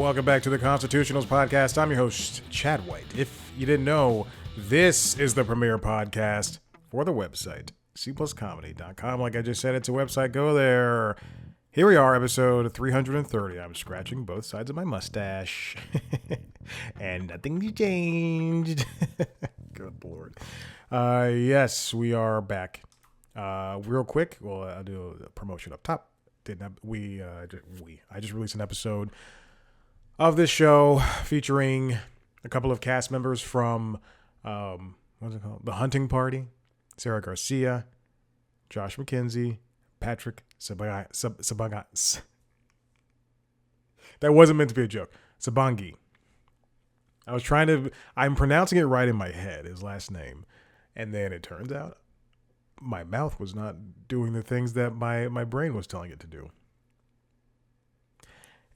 welcome back to the Constitutionals Podcast. I'm your host, Chad White. If you didn't know, this is the premier podcast for the website, cpluscomedy.com. Like I just said, it's a website. Go there. Here we are, episode 330. I'm scratching both sides of my mustache. And nothing's changed. Good Lord. Yes, we are back. Real quick, well, I'll do a promotion up top. I just released an episode of this show featuring a couple of cast members from what's it called? The Hunting Party. Sarah Garcia, Josh McKenzie, Patrick Sabangas. That wasn't meant to be a joke. Sabangi. I'm pronouncing it right in my head, his last name. And then it turns out my mouth was not doing the things that my brain was telling it to do.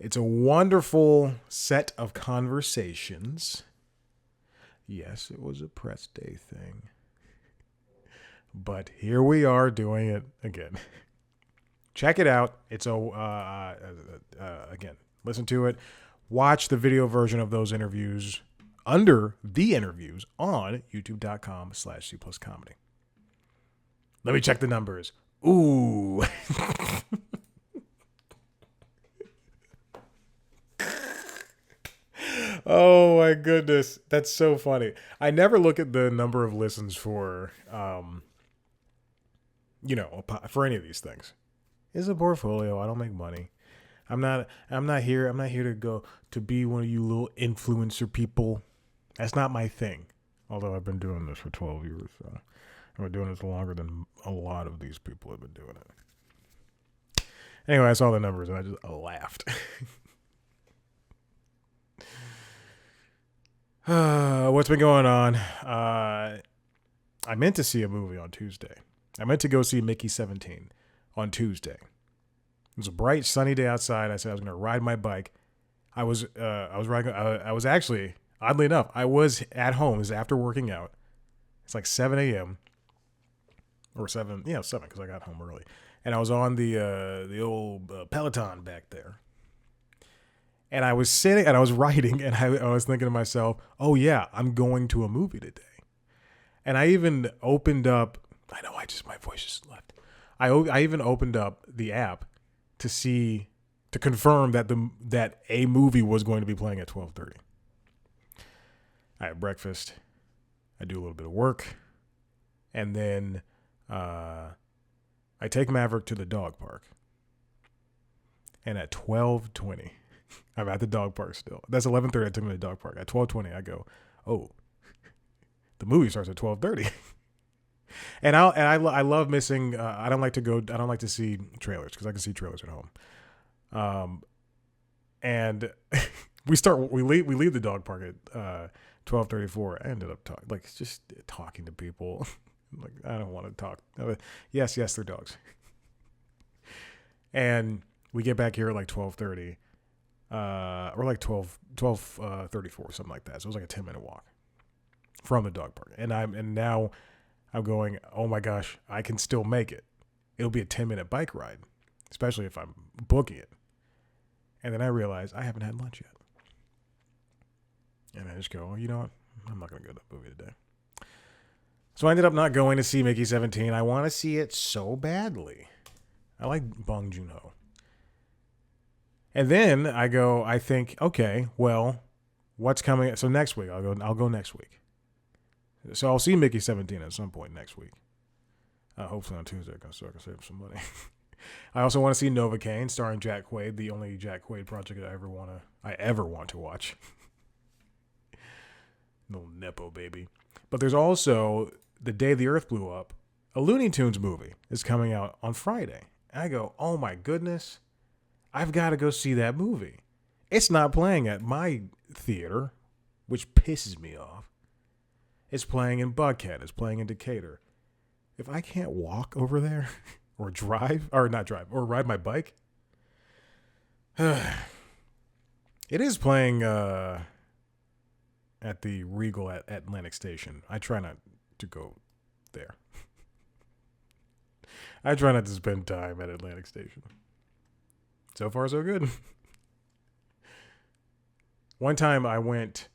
It's a wonderful set of conversations. Yes, it was a press day thing. But here we are doing it again. Check it out. It's again, listen to it. Watch the video version of those interviews under the interviews on youtube.com/cpluscomedy. Let me check the numbers. Ooh. Oh my goodness. That's so funny. I never look at the number of listens for, for any of these things. It's a portfolio. I don't make money. I'm not here to go to be one of you little influencer people. That's not my thing. Although I've been doing this for 12 years. So I've been doing this longer than a lot of these people have been doing it. Anyway, I saw the numbers and I just laughed. What's been going on? I meant to see a movie on Tuesday. I meant to go see Mickey 17 on Tuesday. It was a bright, sunny day outside. I said I was going to ride my bike. I was actually, oddly enough, I was at home. It was after working out. It's like 7 a.m. or 7 because I got home early. And I was on the old Peloton back there. And I was sitting and I was writing and I was thinking to myself, oh yeah, I'm going to a movie today. And I even opened up, my voice just left. I even opened up the app to confirm that a movie was going to be playing at 12:30. I have breakfast. I do a little bit of work. And then I take Maverick to the dog park. And at 12:20, I'm at the dog park still. That's 11:30. I took him to the dog park. At 12:20, I go, oh, the movie starts at 12:30. And I love missing. I don't like to see trailers because I can see trailers at home. And we leave the dog park at 12:34. I ended up talking to people. Like I don't want to talk. Yes, they're dogs. And we get back here at like 12:30. Or like 12:34, something like that. So it was like a 10-minute walk from the dog park. And now I'm going, oh my gosh, I can still make it. It'll be a 10-minute bike ride, especially if I'm booking it. And then I realize I haven't had lunch yet. And I just go, you know what? I'm not going to go to the movie today. So I ended up not going to see Mickey 17. I want to see it so badly. I like Bong Joon-ho. And then I think, okay, well, what's coming? So next week, I'll go next week. So I'll see Mickey 17 at some point next week. Hopefully on Tuesday, so I can save some money. I also want to see Novocaine, starring Jack Quaid, the only Jack Quaid project I ever want to watch. Little Nepo baby. But there's also The Day the Earth Blew Up, a Looney Tunes movie is coming out on Friday. And I go, oh my goodness. I've got to go see that movie. It's not playing at my theater, which pisses me off. It's playing in Buckhead. It's playing in Decatur. If I can't walk over there or ride my bike, it is playing at the Regal at Atlantic Station. I try not to go there. I try not to spend time at Atlantic Station. So far, so good. One time I went,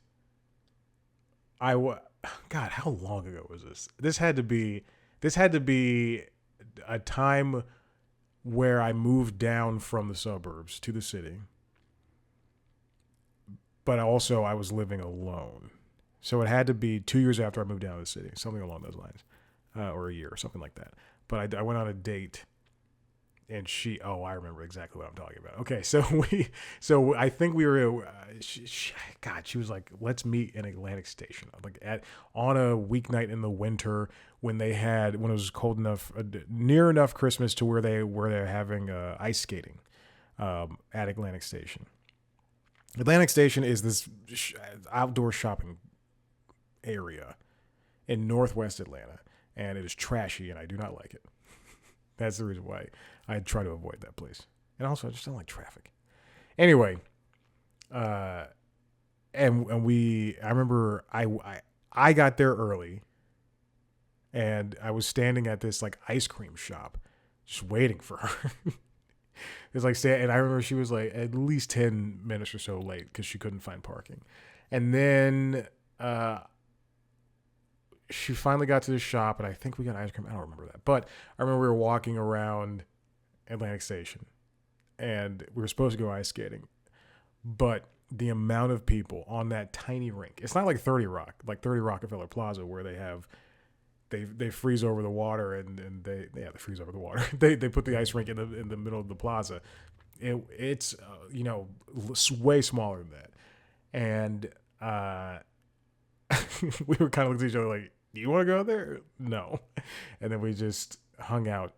God, how long ago was this? This had to be a time where I moved down from the suburbs to the city, but also I was living alone. So it had to be 2 years after I moved down to the city, something along those lines, or a year or something like that. But I went on a date, and I remember exactly what I'm talking about. Okay, so I think we were, she was like, let's meet in Atlantic Station, like on a weeknight in the winter when it was cold enough, near enough Christmas to where they're having ice skating, at Atlantic Station. Atlantic Station is this outdoor shopping area in Northwest Atlanta, and it is trashy, and I do not like it. That's the reason why I try to avoid that place. And also, I just don't like traffic. Anyway, I remember I got there early, and I was standing at this like ice cream shop, just waiting for her. It's like, and I remember she was like at least 10 minutes or so late because she couldn't find parking. And then she finally got to the shop, and I think we got ice cream. I don't remember that. But I remember we were walking around Atlantic Station, and we were supposed to go ice skating. But the amount of people on that tiny rink, it's not like 30 Rockefeller Plaza, where they freeze over the water and they freeze over the water. they put the ice rink in the middle of the plaza. It's way smaller than that, and we were kind of looking at each other like, "Do you want to go there?" No, and then we just hung out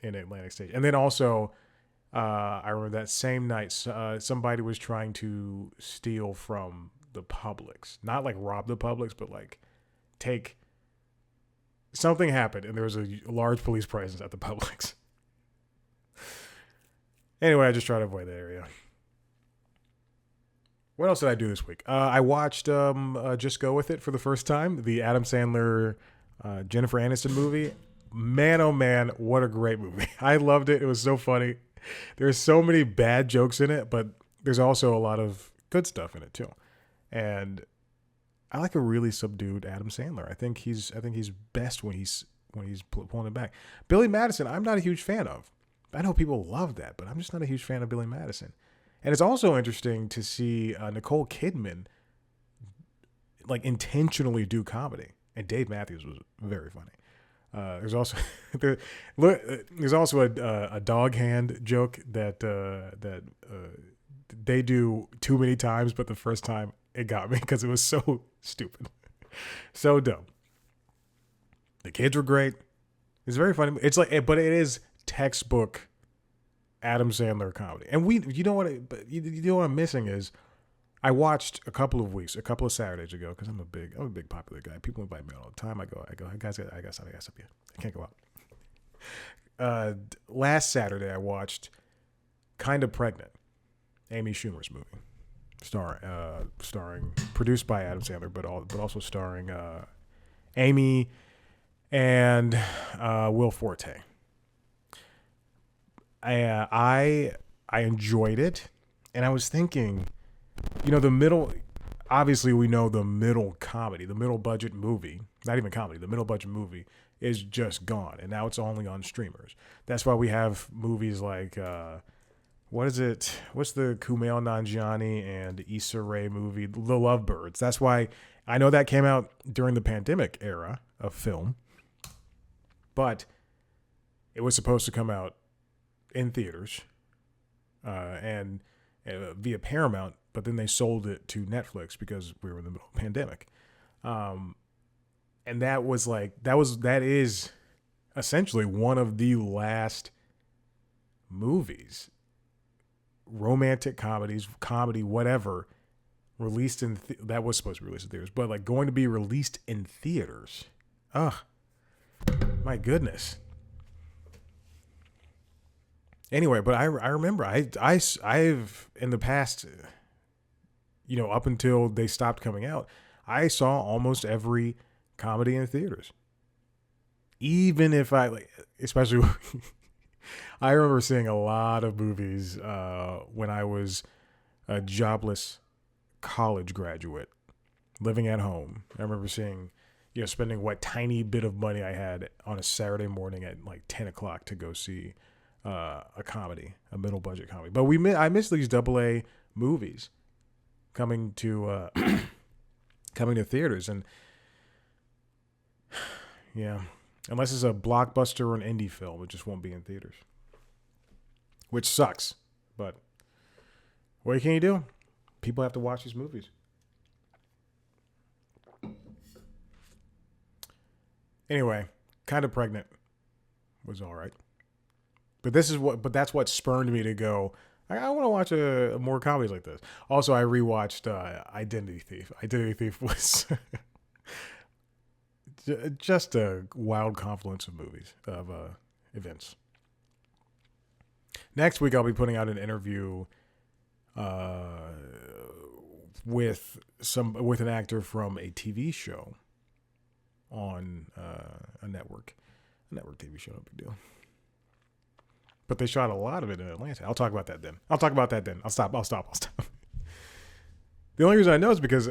in Atlantic Station. And then also, I remember that same night, somebody was trying to steal from the Publix, not like rob the Publix, but like take. Something happened, and there was a large police presence at the Publix. Anyway, I just try to avoid that area. What else did I do this week? I watched Just Go With It for the first time, the Adam Sandler, Jennifer Aniston movie. Man, oh man, what a great movie. I loved it. It was so funny. There's so many bad jokes in it, but there's also a lot of good stuff in it too. And I like a really subdued Adam Sandler. I think he's best when he's pulling it back. Billy Madison, I'm not a huge fan of. I know people love that, but I'm just not a huge fan of Billy Madison. And it's also interesting to see Nicole Kidman like intentionally do comedy, and Dave Matthews was very funny. There's also there's also a dog hand joke that they do too many times, but the first time it got me because it was so stupid, so dumb. The kids were great. It's very funny. It's like, but it is textbook Adam Sandler comedy. And you know what I'm missing is, I watched a couple of Saturdays ago, because I'm a big popular guy. People invite me all the time. I go, guys, I got something. I can't go out. Last Saturday I watched Kind of Pregnant, Amy Schumer's movie, starring, produced by Adam Sandler, but also starring Amy and Will Forte. I enjoyed it, and I was thinking, the middle, obviously we know the middle comedy, the middle budget movie, not even comedy, the middle budget movie is just gone, and now it's only on streamers. That's why we have movies like, what's the Kumail Nanjiani and Issa Rae movie, The Lovebirds. That's why I know that came out during the pandemic era of film, but it was supposed to come out in theaters and via Paramount, but then they sold it to Netflix because we were in the middle of the pandemic. And that is essentially one of the last movies, romantic comedy, whatever, released in that was supposed to be released in theaters, but like going to be released in theaters. Ugh, my goodness. Anyway, but I remember I've in the past, up until they stopped coming out, I saw almost every comedy in theaters. Even if especially, I remember seeing a lot of movies when I was a jobless college graduate living at home. I remember seeing, spending what tiny bit of money I had on a Saturday morning at like 10 o'clock to go see a comedy, a middle budget comedy. But I missed these AA movies coming to coming to theaters, and yeah, unless it's a blockbuster or an indie film, it just won't be in theaters, which sucks. But what can you do? People have to watch these movies. Anyway, Kind of Pregnant was all right. But that's what spurned me to go, I want to watch a more comedies like this. Also, I rewatched Identity Thief. Identity Thief was just a wild confluence of movies, of events. Next week, I'll be putting out an interview with an actor from a TV show on a network TV show. No big deal. But they shot a lot of it in Atlanta. I'll talk about that then. I'll stop. The only reason I know is because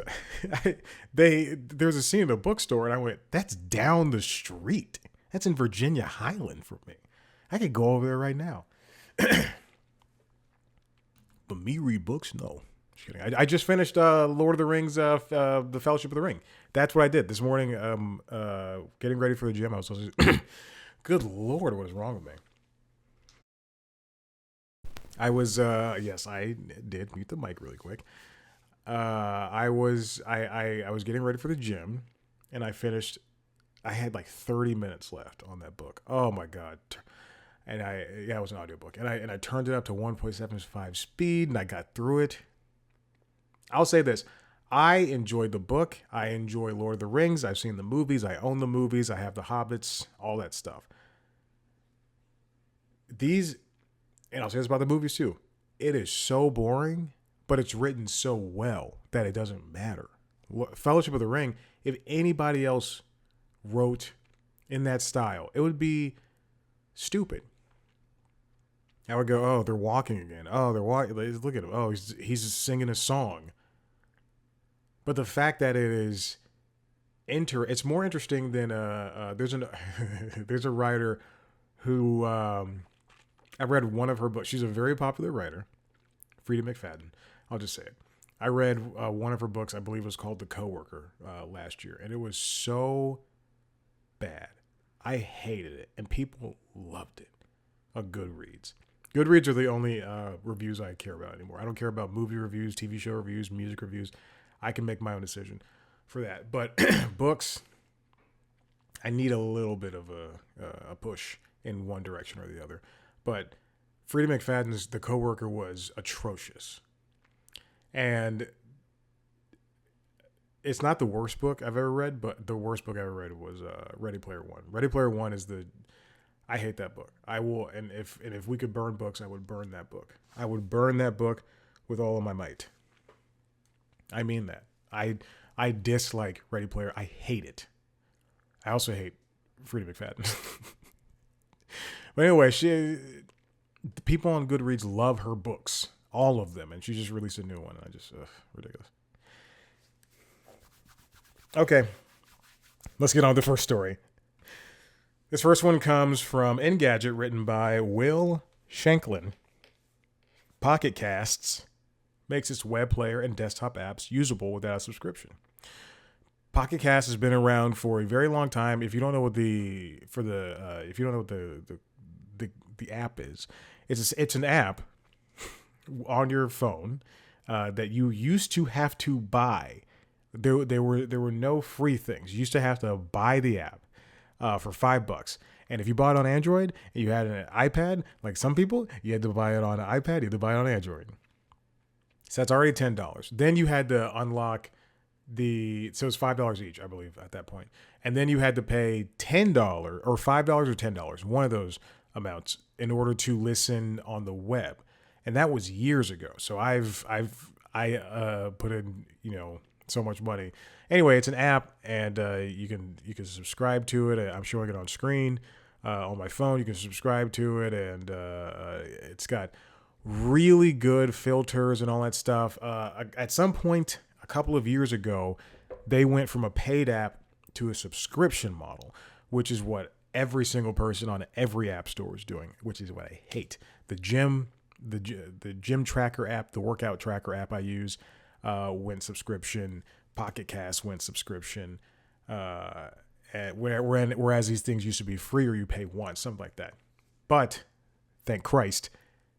there's a scene in a bookstore, and I went, that's down the street. That's in Virginia Highland for me. I could go over there right now. But me read books? No. Just kidding. I just finished Lord of the Rings, The Fellowship of the Ring. That's what I did this morning. Getting ready for the gym. I was supposed to. Good Lord, what is wrong with me? I was yes, I did mute the mic really quick. I was getting ready for the gym, and I finished. I had like 30 minutes left on that book. Oh my God. And it was an audiobook, and I turned it up to 1.75 speed, and I got through it. I'll say this. I enjoyed the book. I enjoy Lord of the Rings. I've seen the movies. I own the movies. I have the Hobbits, all that stuff. And I'll say this about the movies too. It is so boring, but it's written so well that it doesn't matter. Fellowship of the Ring, if anybody else wrote in that style, it would be stupid. I would go, oh, they're walking again. Oh, they're walking. Look at him. Oh, he's singing a song. But the fact that it is it's more interesting than there's a writer who I read one of her books. She's a very popular writer, Frida McFadden. I'll just say it. I read one of her books. I believe it was called The Coworker last year, and it was so bad. I hated it, and people loved it. Goodreads. Goodreads are the only reviews I care about anymore. I don't care about movie reviews, TV show reviews, music reviews. I can make my own decision for that. But books, I need a little bit of a push in one direction or the other. But Frida McFadden's The Coworker was atrocious. And it's not the worst book I've ever read, but the worst book I ever read was Ready Player One. Ready Player One is I hate that book. I will, and if we could burn books, I would burn that book. I would burn that book with all of my might. I mean that. I dislike Ready Player. I hate it. I also hate Frida McFadden. But anyway, the people on Goodreads love her books, all of them, and she just released a new one. And I just ridiculous. Okay, let's get on to the first story. This first one comes from Engadget, written by Will Shanklin. Pocket Casts makes its web player and desktop apps usable without a subscription. Pocket Cast has been around for a very long time. If you don't know what the app is, it's an app on your phone that you used to have to buy. There were no free things. You used to have to buy the app for $5. And if you bought it on Android and you had an iPad, like some people, you had to buy it on an iPad, you had to buy it on Android. So that's already $10. Then you had to unlock so it's $5 each, I believe, at that point. And then you had to pay $10 or $5 or $10, one of those amounts, in order to listen on the web. And that was years ago. So I put in, so much money. Anyway, it's an app, and you can subscribe to it. I'm showing it on screen on my phone. You can subscribe to it, and it's got really good filters and all that stuff. At some point, a couple of years ago, they went from a paid app to a subscription model, which is what every single person on every app store is doing, which is what I hate. The gym tracker app, the workout tracker app I use, went subscription. Pocket Cast went subscription. Whereas these things used to be free or you pay once, something like that. But thank Christ,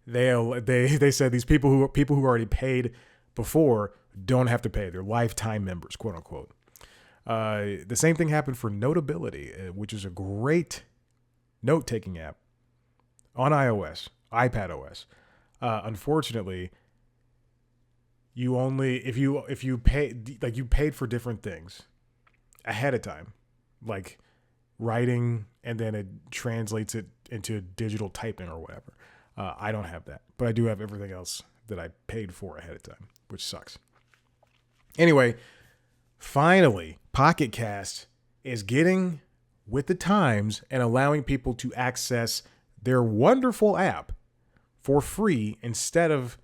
they said these people who already paid before don't have to pay. They're lifetime members, quote unquote. The same thing happened for Notability, which is a great note-taking app on iOS, iPadOS. Unfortunately, you only if you pay, like, you paid for different things ahead of time, like writing, and then it translates it into digital typing or whatever. I don't have that, but I do have everything else that I paid for ahead of time, which sucks. Anyway, finally, Pocket Cast is getting with the times and allowing people to access their wonderful app for free instead of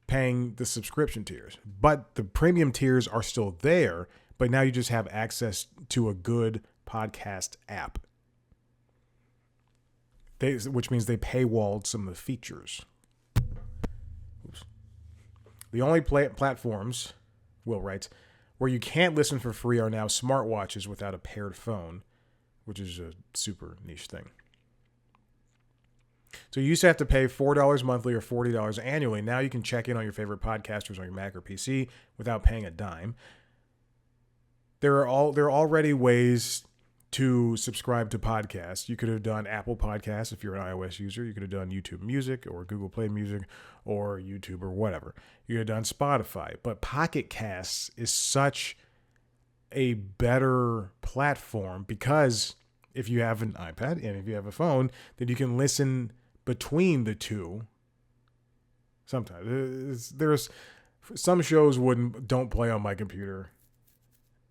paying the subscription tiers. But the premium tiers are still there, but now you just have access to a good podcast app. Which means they paywalled some of the features. Oops. The only platforms, Will writes, where you can't listen for free are now smartwatches without a paired phone, which is a super niche thing. So you used to have to pay $4 monthly or $40 annually. Now you can check in on your favorite podcasters on your Mac or PC without paying a dime. There are already ways to subscribe to podcasts. You could have done Apple Podcasts if you're an iOS user. You could have done YouTube Music or Google Play Music or YouTube or whatever. You could have done Spotify. But Pocket Casts is such a better platform because if you have an iPad and if you have a phone, then you can listen between the two. Sometimes there's some shows don't play on my computer.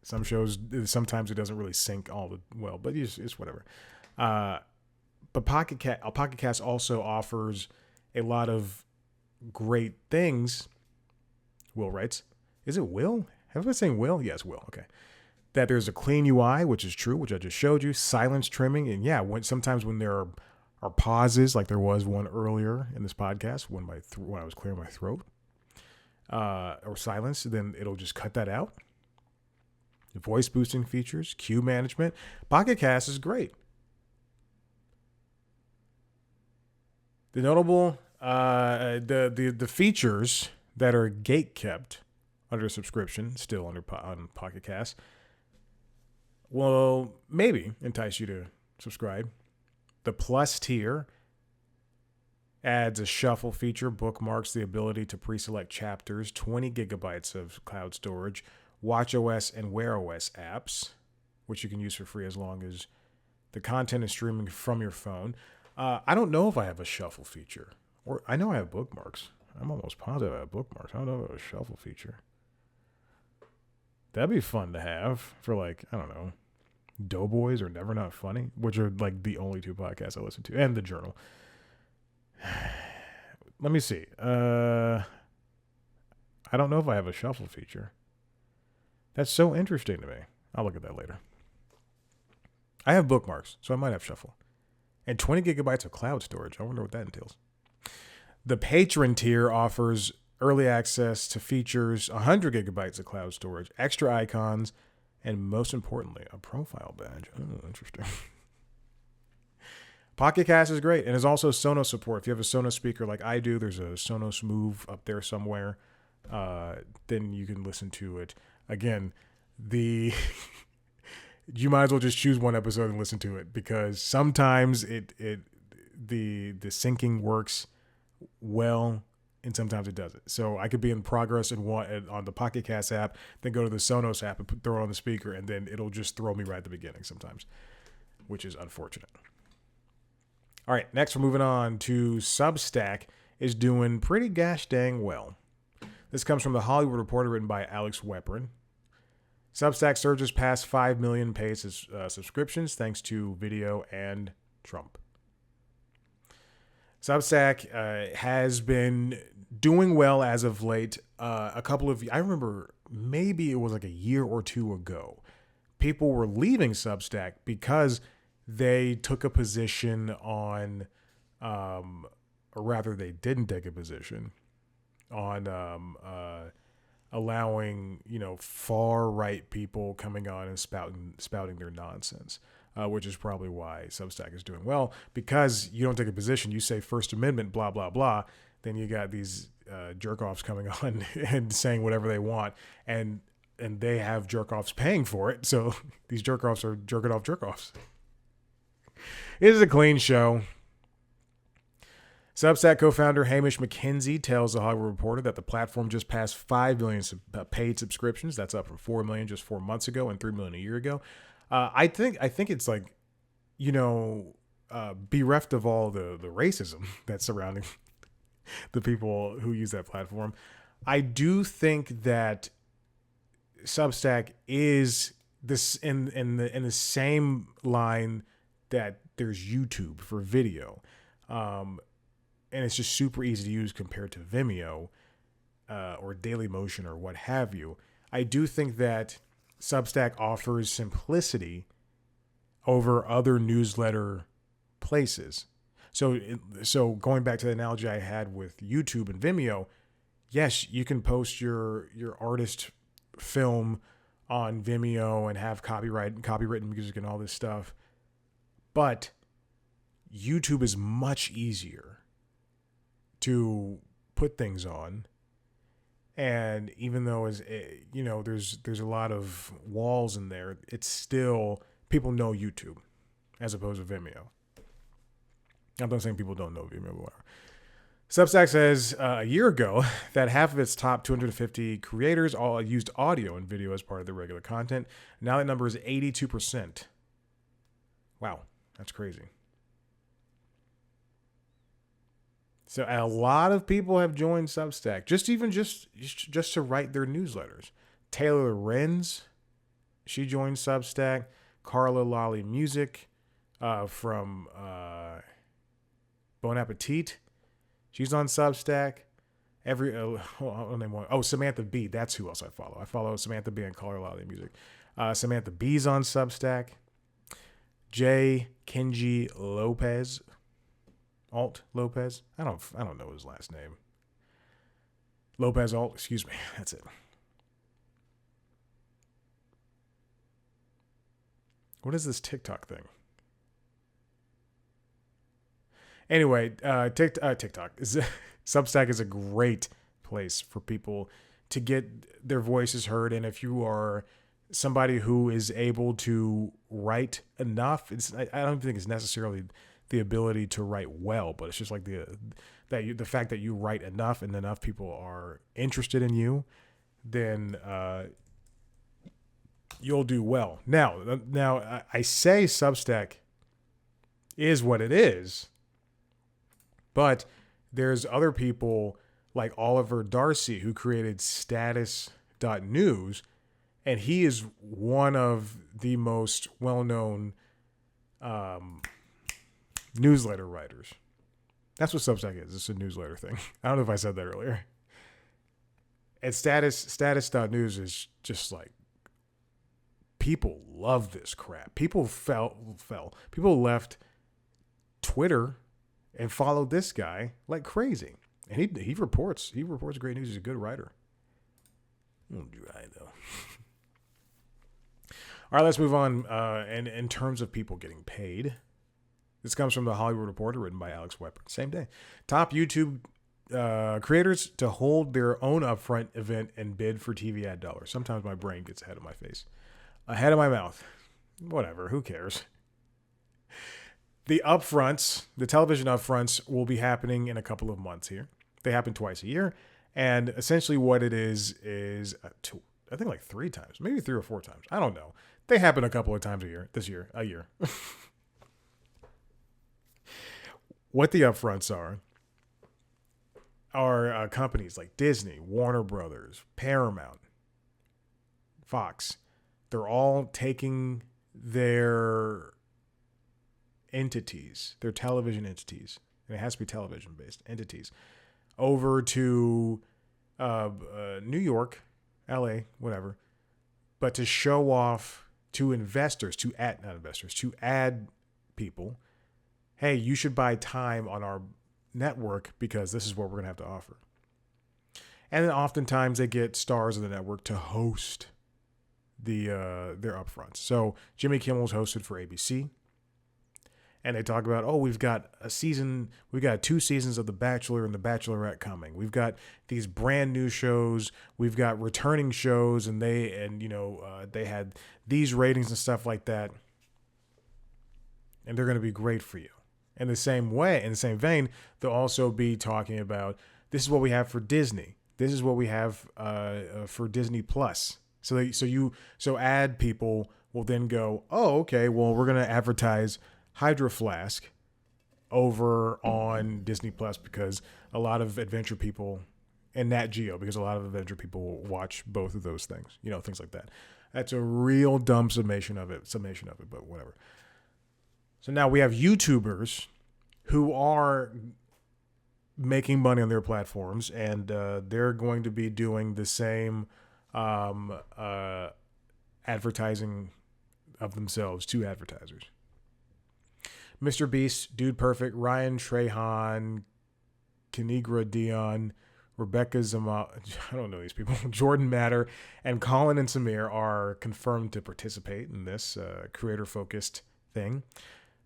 Some shows, sometimes it doesn't really sync all well, but it's whatever. But Pocket Cast also offers a lot of great things. Will writes, is it Will? Have I been saying Will? Yes, Will. Okay. That there's a clean UI, which is true, which I just showed you. Silence trimming, and yeah, sometimes when there are pauses, like there was one earlier in this podcast when I was clearing my throat, or silence, then it'll just cut that out. Voice boosting features, queue management. Pocket Cast is great. The notable the features that are gate kept under subscription, still on Pocket Cast, will maybe entice you to subscribe. The Plus tier adds a shuffle feature, bookmarks, the ability to pre-select chapters, 20 gigabytes of cloud storage, watchOS and wearOS apps, which you can use for free as long as the content is streaming from your phone. I don't know if I have a shuffle feature. Or I know I have bookmarks. I'm almost positive I have bookmarks. I don't know if I have a shuffle feature. That'd be fun to have for, like, I don't know, Doughboys or Never Not Funny, which are like the only two podcasts I listen to, and The Journal. Let me see. I don't know if I have a shuffle feature. That's so interesting to me. I'll look at that later. I have bookmarks, so I might have shuffle. And 20 gigabytes of cloud storage. I wonder what that entails. The patron tier offers early access to features, 100 gigabytes of cloud storage, extra icons, and most importantly, a profile badge. Oh, interesting. Pocket Cast is great, and there's also Sonos support. If you have a Sonos speaker like I do, there's a Sonos Move up there somewhere. Then you can listen to it. Again, you might as well just choose one episode and listen to it, because sometimes the syncing works well and sometimes it doesn't. So I could be in progress on the Pocket Cast app, then go to the Sonos app and throw it on the speaker, and then it'll just throw me right at the beginning sometimes, which is unfortunate. All right, next we're moving on to Substack is doing pretty gosh dang well. This comes from The Hollywood Reporter, written by Alex Weprin. Substack surges past 5 million paid subscriptions thanks to video and Trump. Substack has been doing well as of late. I remember maybe it was like a year or two ago, people were leaving Substack because they took a position on, or rather, they didn't take a position on allowing far right people coming on and spouting their nonsense. Which is probably why Substack is doing well, because you don't take a position. You say First Amendment, blah blah blah. Then you got these jerk offs coming on and saying whatever they want, and they have jerk offs paying for it. So these jerk offs are jerking off jerk offs. It is a clean show. Substack co-founder Hamish McKenzie tells The Hollywood Reporter that the platform just passed 5 million paid subscriptions. That's up from 4 million just 4 months ago and 3 million a year ago. I think it's like, bereft of all the racism that's surrounding the people who use that platform. I do think that Substack is this in the same line that there's YouTube for video, and it's just super easy to use compared to Vimeo or Dailymotion or what have you. I do think that Substack offers simplicity over other newsletter places. So going back to the analogy I had with YouTube and Vimeo, yes, you can post your artist film on Vimeo and have copywritten music and all this stuff. But YouTube is much easier to put things on. And even though there's a lot of walls in there, it's still, people know YouTube as opposed to Vimeo. I'm not saying people don't know Vimeo. Whatever. Substack says a year ago that half of its top 250 creators all used audio and video as part of their regular content. Now that number is 82%. Wow, that's crazy. So a lot of people have joined Substack, just to write their newsletters. Taylor Renz, she joined Substack. Carla Lolly Music from Bon Appetit, she's on Substack. I'll name one. Oh, Samantha B. That's who else I follow. I follow Samantha B. and Carla Lolly Music. Samantha B's on Substack. J. Kenji Lopez. Alt Lopez. I don't know his last name. Lopez Alt, excuse me. That's it. What is this TikTok thing? Anyway, TikTok is Substack is a great place for people to get their voices heard, and if you are somebody who is able to write enough, I don't think it's necessarily the ability to write well, but it's just like the fact that you write enough and enough people are interested in you, then you'll do well. Now I say Substack is what it is, but there's other people like Oliver Darcy who created status.news, and he is one of the most well-known newsletter writers. That's what Substack is. It's a newsletter thing. I don't know if I said that earlier. And status.news is just like, people love this crap. People People left Twitter and followed this guy like crazy. And he reports great news. He's a good writer. Won't do right though. All right, let's move on. And in terms of people getting paid, this comes from The Hollywood Reporter, written by Alex Weber. Same day. Top YouTube creators to hold their own upfront event and bid for TV ad dollars. Sometimes my brain gets ahead of my face. Ahead of my mouth. Whatever, who cares? The upfronts, the television upfronts, will be happening in a couple of months here. They happen twice a year. And essentially what it is I think like 3 times, maybe 3 or 4 times. I don't know. They happen a couple of times a year. What the upfronts are companies like Disney, Warner Brothers, Paramount, Fox. They're all taking their entities, their television entities, and it has to be television-based entities, over to New York, LA, whatever, but to show off to investors, to ad people, hey, you should buy time on our network because this is what we're going to have to offer. And then oftentimes they get stars of the network to host their upfronts. So Jimmy Kimmel's hosted for ABC. And they talk about, we've got 2 seasons of The Bachelor and The Bachelorette coming. We've got these brand new shows. We've got returning shows, and they had these ratings and stuff like that. And they're going to be great for you. In the same vein, they'll also be talking about, this is what we have for Disney. This is what we have for Disney Plus. So ad people will then go, oh, okay, well, we're going to advertise Hydro Flask over on Disney Plus because a lot of adventure people, and Nat Geo, because a lot of adventure people watch both of those things, things like that. That's a real dumb summation of it, but whatever. So now we have YouTubers who are making money on their platforms, and they're going to be doing the same advertising of themselves to advertisers. Mr. Beast, Dude Perfect, Ryan Trahan, Kinigra Dion, Rebecca Zama, I don't know these people, Jordan Matter, and Colin and Samir are confirmed to participate in this creator-focused thing.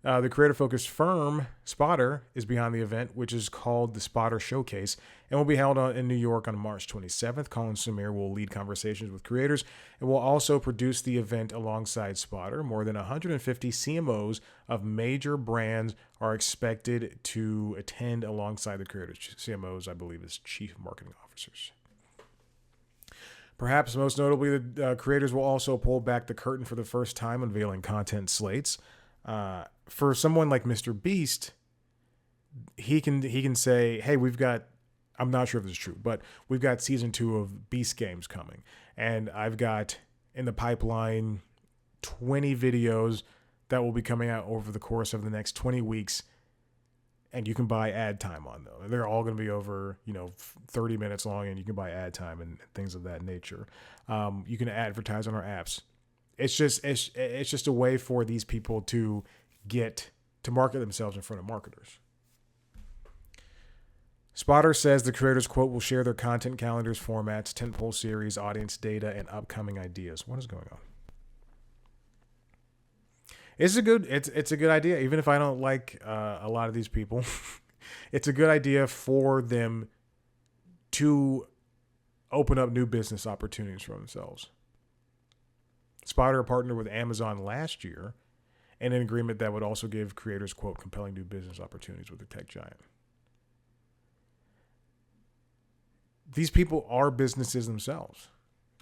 The creator-focused firm, Spotter, is behind the event, which is called the Spotter Showcase, and will be held in New York on March 27th. Colin Samir will lead conversations with creators and will also produce the event alongside Spotter. More than 150 CMOs of major brands are expected to attend alongside the creators. CMOs, I believe, is Chief Marketing Officers. Perhaps most notably, the creators will also pull back the curtain for the first time, unveiling content slates. For someone like Mr. Beast, he can say, hey, we've got, I'm not sure if this is true, but we've got season 2 of Beast Games coming. And I've got in the pipeline 20 videos that will be coming out over the course of the next 20 weeks. And you can buy ad time on them. They're all going to be over, 30 minutes long, and you can buy ad time and things of that nature. You can advertise on our apps. It's just a way for these people to get to market themselves in front of marketers. Spotter says the creators, quote, will share their content calendars, formats, tentpole series, audience data, and upcoming ideas. What is going on? It's a good idea, even if I don't like a lot of these people. It's a good idea for them to open up new business opportunities for themselves. Spotter partnered with Amazon last year in an agreement that would also give creators, quote, compelling new business opportunities with the tech giant. These people are businesses themselves,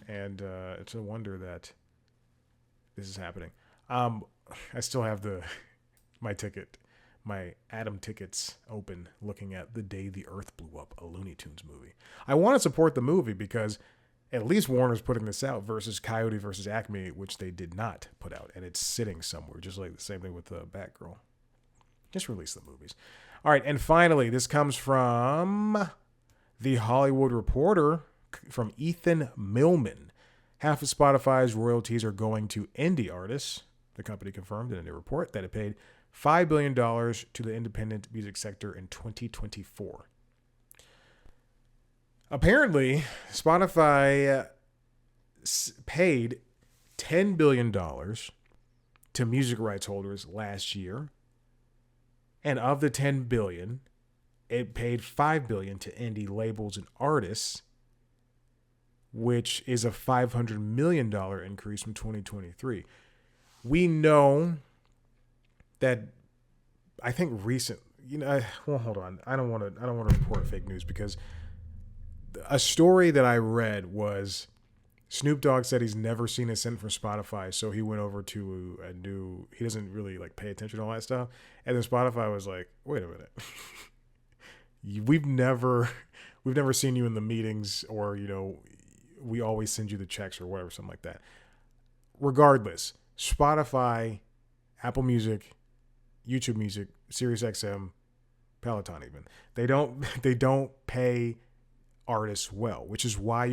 and it's a wonder that this is happening. I still have my Atom tickets open, looking at The Day the Earth Blew Up, a Looney Tunes movie. I want to support the movie because at least Warner's putting this out versus Coyote versus Acme, which they did not put out, and it's sitting somewhere, just like the same thing with Batgirl. Just release the movies. All right, and finally, this comes from The Hollywood Reporter, from Ethan Millman. Half of Spotify's royalties are going to indie artists. The company confirmed in a new report that it paid $5 billion to the independent music sector in 2024. Apparently, Spotify paid $10 billion to music rights holders last year. And of the $10 billion, it paid $5 billion to indie labels and artists, which is a $500 million increase from 2023. We know that, I think hold on. I don't want to report fake news, because a story that I read was Snoop Dogg said he's never seen a cent from Spotify, so he went over to he doesn't really pay attention to all that stuff. And then Spotify was like, wait a minute. We've never seen you in the meetings, or, we always send you the checks or whatever, something like that. Regardless, Spotify, Apple Music, YouTube Music, SiriusXM, Peloton even. They don't pay artists well, which is one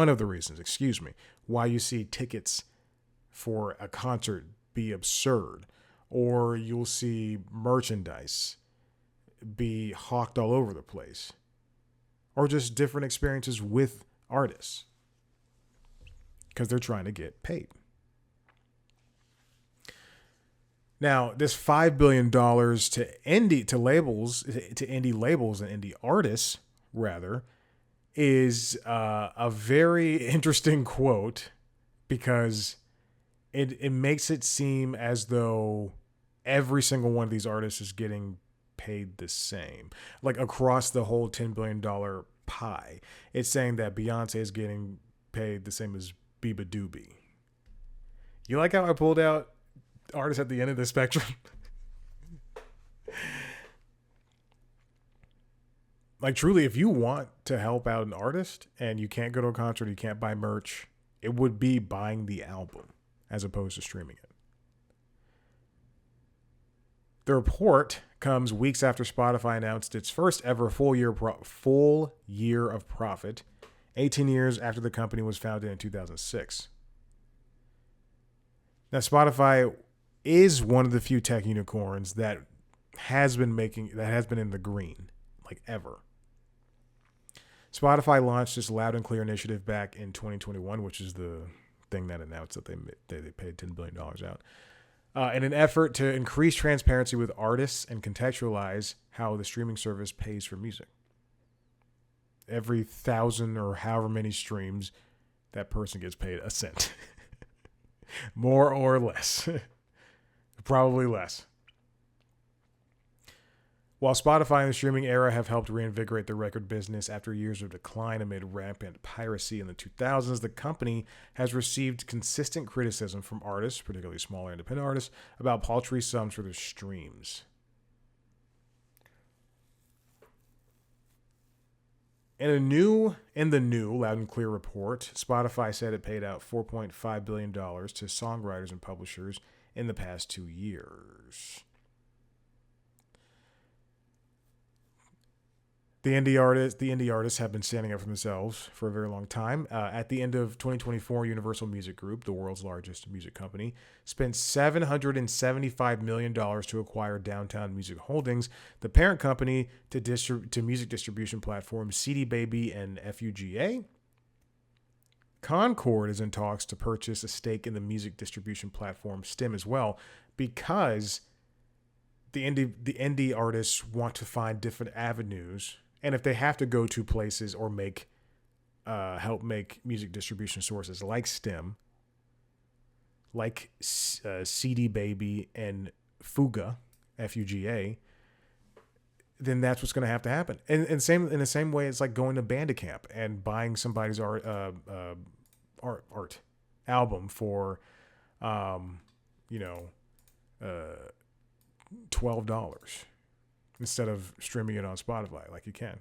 of the reasons, why you see tickets for a concert be absurd, or you'll see merchandise be hawked all over the place, or just different experiences with artists because they're trying to get paid. Now, this $5 billion to indie labels and indie artists, rather, is a very interesting quote because it makes it seem as though every single one of these artists is getting paid the same, like across the whole $10 billion pie. It's saying that Beyonce is getting paid the same as Biba Doobie. You like how I pulled out artists at the end of the spectrum? Like, truly, if you want to help out an artist and you can't go to a concert, you can't buy merch, it would be buying the album as opposed to streaming it. The report comes weeks after Spotify announced its first ever full year of profit, 18 years after the company was founded in 2006. Now, Spotify is one of the few tech unicorns that has been in the green, like ever. Spotify launched this Loud and Clear initiative back in 2021, which is the thing that announced that they paid $10 billion out. In an effort to increase transparency with artists and contextualize how the streaming service pays for music. Every 1,000 or however many streams, that person gets paid a cent. More or less. Probably less. While Spotify and the streaming era have helped reinvigorate the record business after years of decline amid rampant piracy in the 2000s, the company has received consistent criticism from artists, particularly smaller independent artists, about paltry sums for their streams. In the new Loud and Clear report, Spotify said it paid out $4.5 billion to songwriters and publishers in the past 2 years. The indie artists have been standing up for themselves for a very long time. At the end of 2024, Universal Music Group, the world's largest music company, spent $775 million to acquire Downtown Music Holdings, the parent company to music distribution platforms CD Baby and FUGA. Concord is in talks to purchase a stake in the music distribution platform Stem as well, because the indie artists want to find different avenues. And if they have to go to places or help make music distribution sources like Stem, like CD Baby and Fuga, Fuga, then that's what's going to have to happen. And in the same way, it's like going to Bandcamp and buying somebody's art album for, $12. Instead of streaming it on Spotify like you can.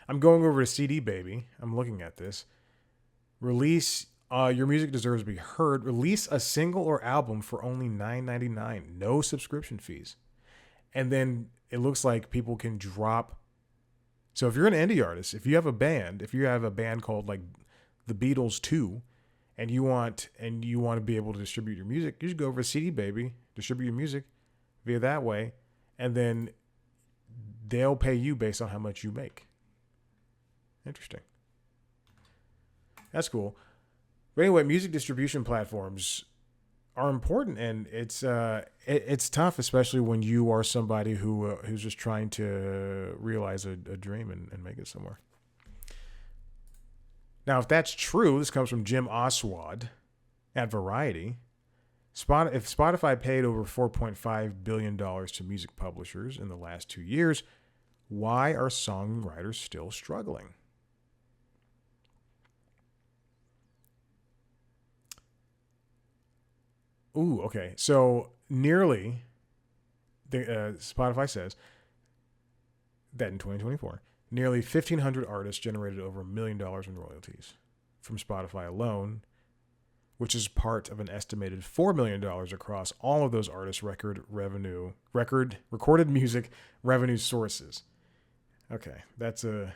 I'm going over to CD Baby. I'm looking at this. Release Your Music Deserves to Be Heard. Release a single or album for only $9.99. No subscription fees. And then it looks like people can drop. So if you're an indie artist, if you have a band called like The Beatles 2, and you want to be able to distribute your music, you just go over to CD Baby, distribute your music via that way. And then they'll pay you based on how much you make. Interesting. That's cool. But anyway, music distribution platforms are important, and it's tough, especially when you are somebody who's just trying to realize a dream and make it somewhere. Now, if that's true, this comes from Jim Oswald at Variety. If Spotify paid over $4.5 billion to music publishers in the last 2 years, why are songwriters still struggling? Ooh, okay. So Spotify says that in 2024, nearly 1,500 artists generated over $1 million in royalties from Spotify alone, which is part of an estimated $4 million across all of those artists' recorded music revenue sources. Okay, that's a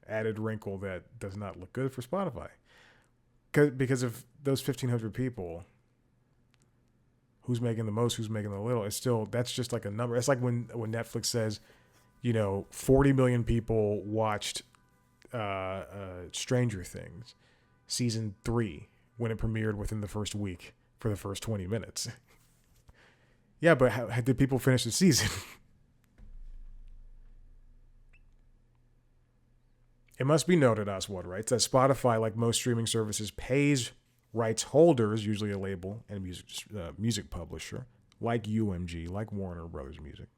added wrinkle that does not look good for Spotify. Because of those 1,500 people, who's making the most, who's making the little, that's just like a number. It's like when Netflix says, 40 million people watched Stranger Things season 3 when it premiered within the first week for the first 20 minutes. Yeah, but how did people finish the season? It must be noted, Oswald writes, that Spotify, like most streaming services, pays rights holders, usually a label and music publisher, like UMG, like Warner Brothers Music,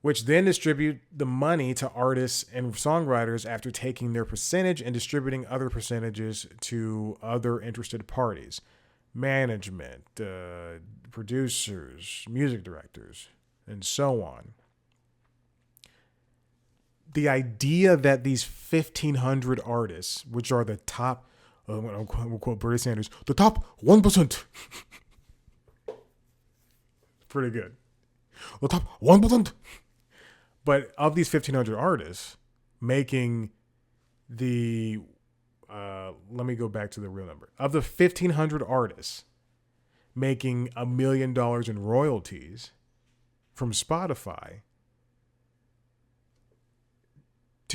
which then distribute the money to artists and songwriters after taking their percentage and distributing other percentages to other interested parties, management, producers, music directors, and so on. The idea that these 1,500 artists, which are the top, we'll quote Bernie Sanders, the top 1%. Pretty good. The top 1%. But of these 1,500 artists making let me go back to the real number. Of the 1,500 artists making $1 million in royalties from Spotify,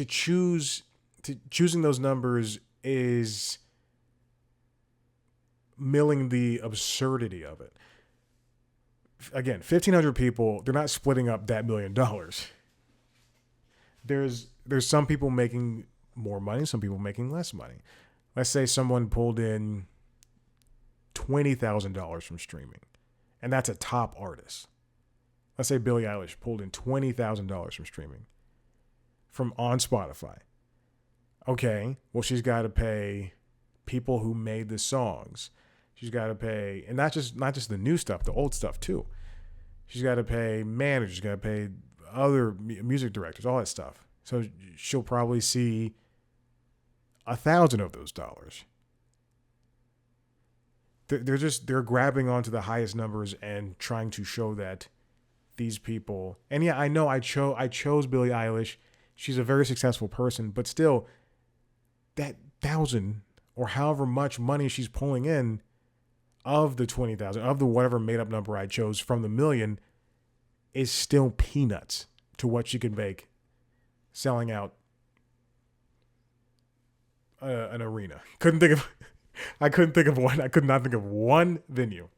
choosing those numbers is milling the absurdity of it. Again, 1,500 people, they're not splitting up that $1 million. There's some people making more money, some people making less money. Let's say someone pulled in $20,000 from streaming, and that's a top artist. Let's say Billie Eilish pulled in $20,000 from streaming from on Spotify. Okay, well, she's got to pay people who made the songs. She's got to pay, and not just the new stuff, the old stuff too. She's got to pay managers, she's got to pay other music directors, all that stuff. So she'll probably see 1,000 of those dollars. They're grabbing onto the highest numbers and trying to show that these people. And yeah, I know I chose Billie Eilish. She's a very successful person, but still, that 1,000 or however much money she's pulling in of the 20,000, of the whatever made up number I chose from the million, is still peanuts to what she could make selling out an arena. I couldn't think of one. I could not think of one venue.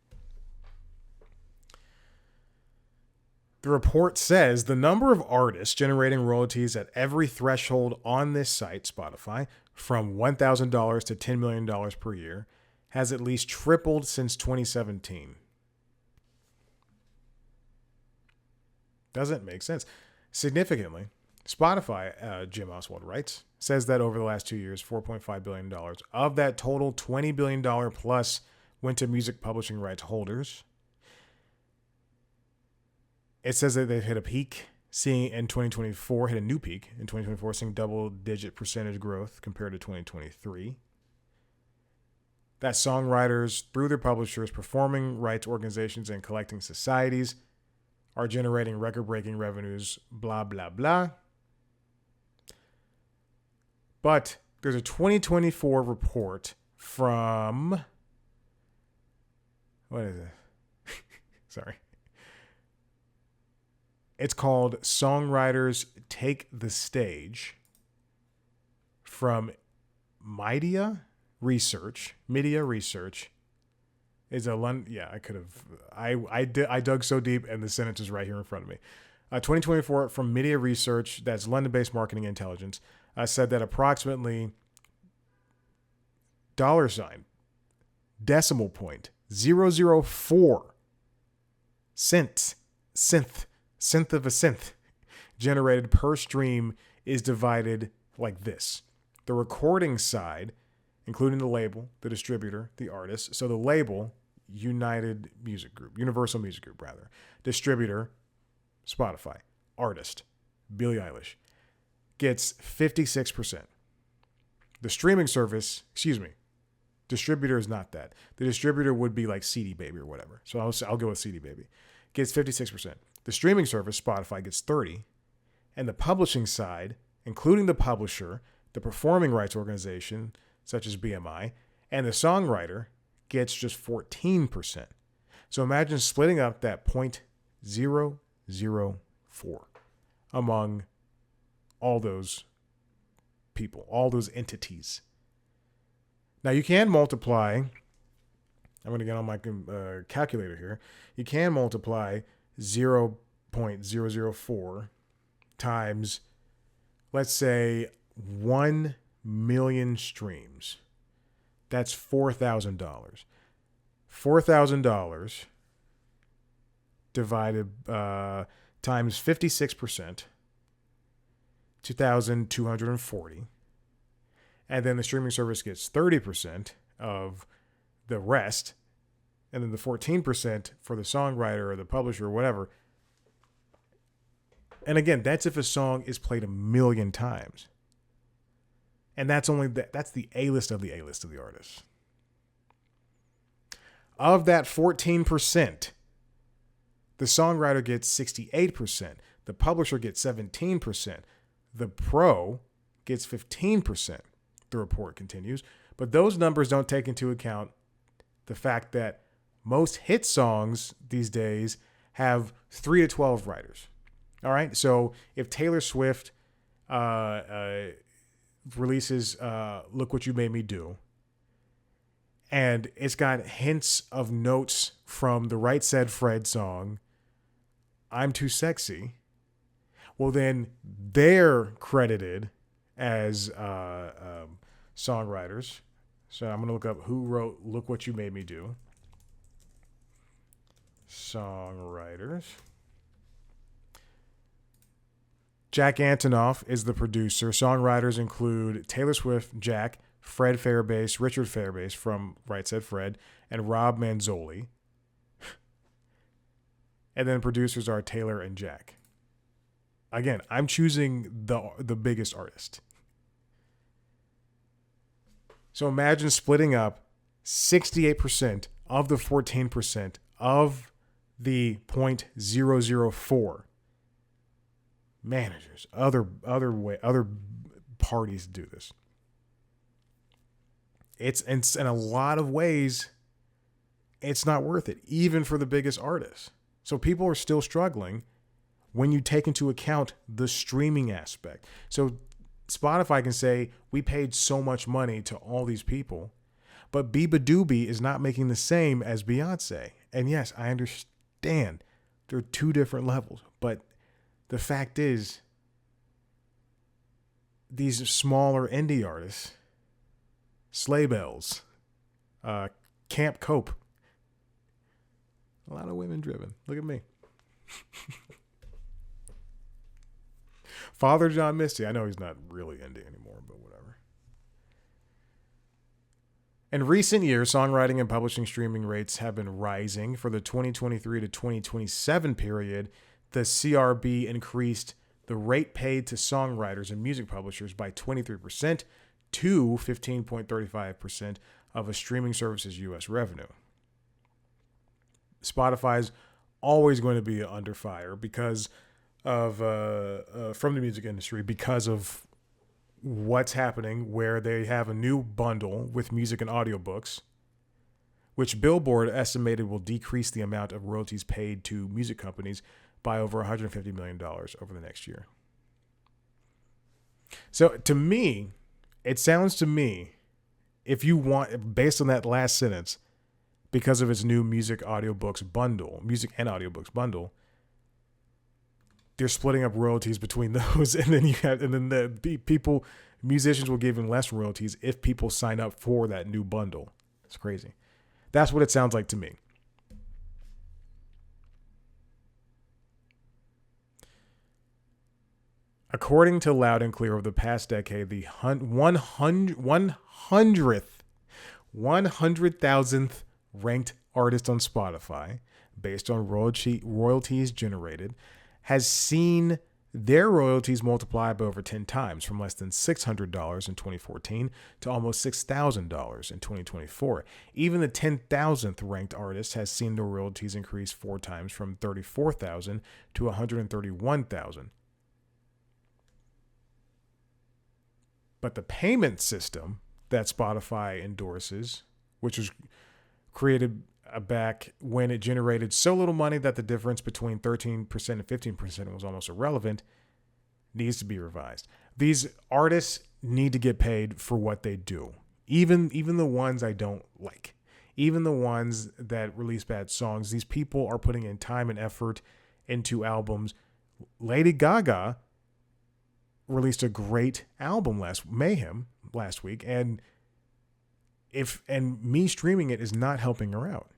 The report says the number of artists generating royalties at every threshold on this site, Spotify, from $1,000 to $10 million per year, has at least tripled since 2017. Doesn't make sense. Significantly, Spotify, Jim Oswald writes, says that over the last 2 years, $4.5 billion of that total $20 billion plus went to music publishing rights holders. It says that they've hit a peak, seeing in 2024, hit a new peak in 2024, seeing double-digit percentage growth compared to 2023. That songwriters, through their publishers, performing rights organizations, and collecting societies are generating record-breaking revenues, blah, blah, blah. But there's a 2024 report from... What is it? Sorry. It's called Songwriters Take the Stage from Media Research. Is a London. Yeah, I could have. I dug so deep, and the sentence is right here in front of me. 2024 from Media Research, that's London-based marketing intelligence, said that approximately decimal point 0.004 synth of a synth generated per stream is divided like this. The recording side, including the label, the distributor, the artist. So the label, Universal Music Group, rather. Distributor, Spotify. Artist, Billie Eilish, gets 56%. The streaming service, Distributor is not that. The distributor would be like CD Baby or whatever. So I'll go with CD Baby. Gets 56%. The streaming service, Spotify, gets 30%. And the publishing side, including the publisher, the performing rights organization, such as BMI, and the songwriter, gets just 14%. So imagine splitting up that 0.004 among all those people, all those entities. Now you can multiply, I'm going to get on my calculator here. You can multiply 0.004 times, let's say, 1 million streams. That's $4,000. $4,000 divided times 56%, 2,240. And then the streaming service gets 30% of the rest. And then the 14% for the songwriter or the publisher or whatever. And again, that's if a song is played 1 million times. And that's the A-list of the A-list of the artists. Of that 14%, the songwriter gets 68%. The publisher gets 17%. The pro gets 15%. The report continues. But those numbers don't take into account the fact that most hit songs these days have 3 to 12 writers. All right. So if Taylor Swift releases Look What You Made Me Do, and it's got hints of notes from the Right Said Fred song, I'm Too Sexy, well, then they're credited as songwriters. So I'm going to look up who wrote Look What You Made Me Do. Songwriters. Jack Antonoff is the producer. Songwriters include Taylor Swift, Jack, Fred Fairbass, Richard Fairbass from Right Said Fred, and Rob Manzoli. And then producers are Taylor and Jack. Again, I'm choosing the biggest artist. So imagine splitting up 68% of the 14% of the 0.004 managers, other parties do this. It's in a lot of ways, it's not worth it, even for the biggest artists. So people are still struggling when you take into account the streaming aspect. So Spotify can say, we paid so much money to all these people, but Biba Doobie is not making the same as Beyonce. And yes, I understand there are two different levels, but the fact is, these smaller indie artists, Sleigh Bells, Camp Cope, a lot of women driven. Look at me. Father John Misty. I know he's not really indie anymore, but whatever. In recent years, songwriting and publishing streaming rates have been rising. For the 2023 to 2027 period, the CRB increased the rate paid to songwriters and music publishers by 23% to 15.35% of a streaming service's U.S. revenue. Spotify's always going to be under fire because of from the music industry, because of what's happening, where they have a new bundle with music and audiobooks, which Billboard estimated will decrease the amount of royalties paid to music companies by over $150 million over the next year. So to me, it sounds to me, if you want, based on that last sentence, because of its new music and audiobooks bundle, they're splitting up royalties between those, and then the musicians will give them less royalties if people sign up for that new bundle. It's crazy. That's what it sounds like to me. According to Loud and Clear, over the past decade, the 100,000th ranked artist on Spotify, based on royalties generated, has seen their royalties multiplied by over 10 times, from less than $600 in 2014 to almost $6,000 in 2024. Even the 10,000th ranked artist has seen their royalties increase 4 times, from $34,000 to $131,000. But the payment system that Spotify endorses, which was created back when it generated so little money that the difference between 13% and 15% was almost irrelevant, needs to be revised. These artists need to get paid for what they do. Even the ones I don't like. Even the ones that release bad songs. These people are putting in time and effort into albums. Lady Gaga released a great album last week, and me streaming it is not helping her out.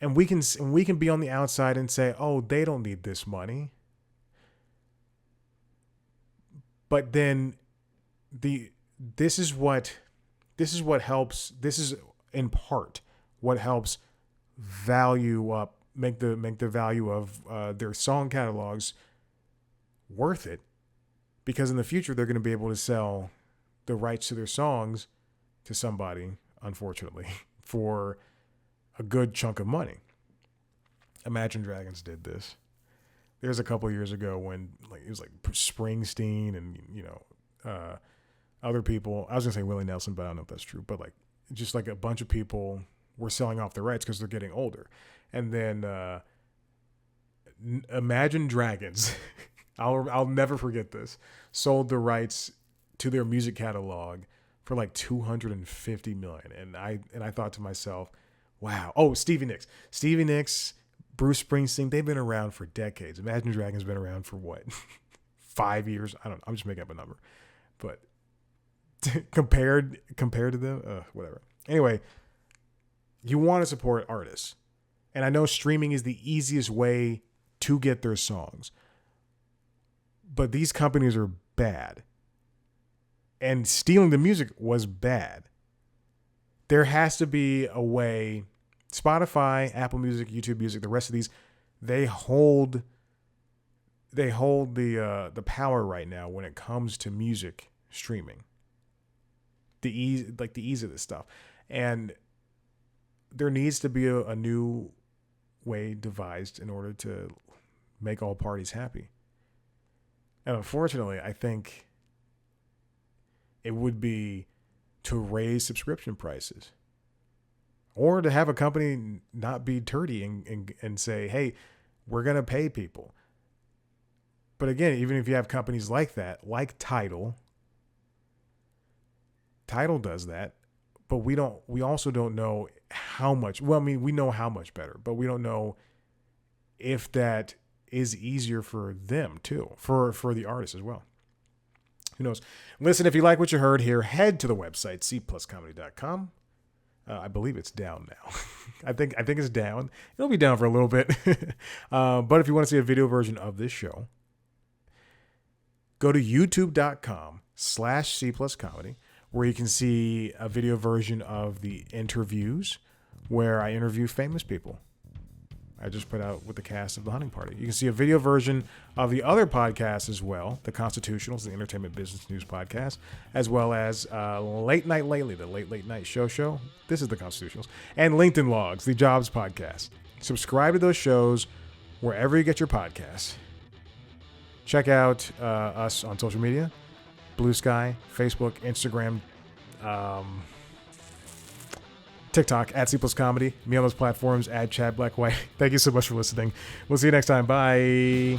And we can be on the outside and say, "Oh, they don't need this money." But then this is what helps. This is in part what helps make the value of their song catalogs worth it, because in the future they're going to be able to sell the rights to their songs to somebody, unfortunately, for a good chunk of money. Imagine Dragons did this. There's a couple years ago when it was like Springsteen and other people. I was gonna say Willie Nelson, but I don't know if that's true. But just a bunch of people were selling off their rights because they're getting older. And then Imagine Dragons, I'll never forget this, sold the rights to their music catalog for like $250 million. And I thought to myself, wow. Oh, Stevie Nicks, Bruce Springsteen, they've been around for decades. Imagine Dragons been around for what? 5 years? I don't know. I'm just making up a number. But compared to them, whatever. Anyway, you want to support artists. And I know streaming is the easiest way to get their songs. But these companies are bad. And stealing the music was bad. There has to be a way. Spotify, Apple Music, YouTube Music, the rest of these, they hold the power right now when it comes to music streaming. The ease of this stuff. And there needs to be a new way devised in order to make all parties happy. And unfortunately, I think it would be to raise subscription prices, or to have a company not be dirty and say, hey, we're going to pay people. But again, even if you have companies like that, like Tidal does that, but we also don't know how much. Well, I mean, we know how much better, but we don't know if that is easier for them too, for the artists as well. Who knows? Listen, if you like what you heard here, head to the website, cpluscomedy.com. I believe it's down now. I think it's down. It'll be down for a little bit. But if you want to see a video version of this show, go to youtube.com/cpluscomedy, where you can see a video version of the interviews where I interview famous people. I just put out with the cast of The Hunting Party. You can see a video version of the other podcasts as well, The Constitutionals, the Entertainment Business News podcast, as well as Late Night Lately, the Late Night Show. This is The Constitutionals. And LinkedIn Logs, the Jobs podcast. Subscribe to those shows wherever you get your podcasts. Check out us on social media, Blue Sky, Facebook, Instagram, TikTok, @CPlusComedy. Me on those platforms, @ChadBlackWhite. Thank you so much for listening. We'll see you next time. Bye.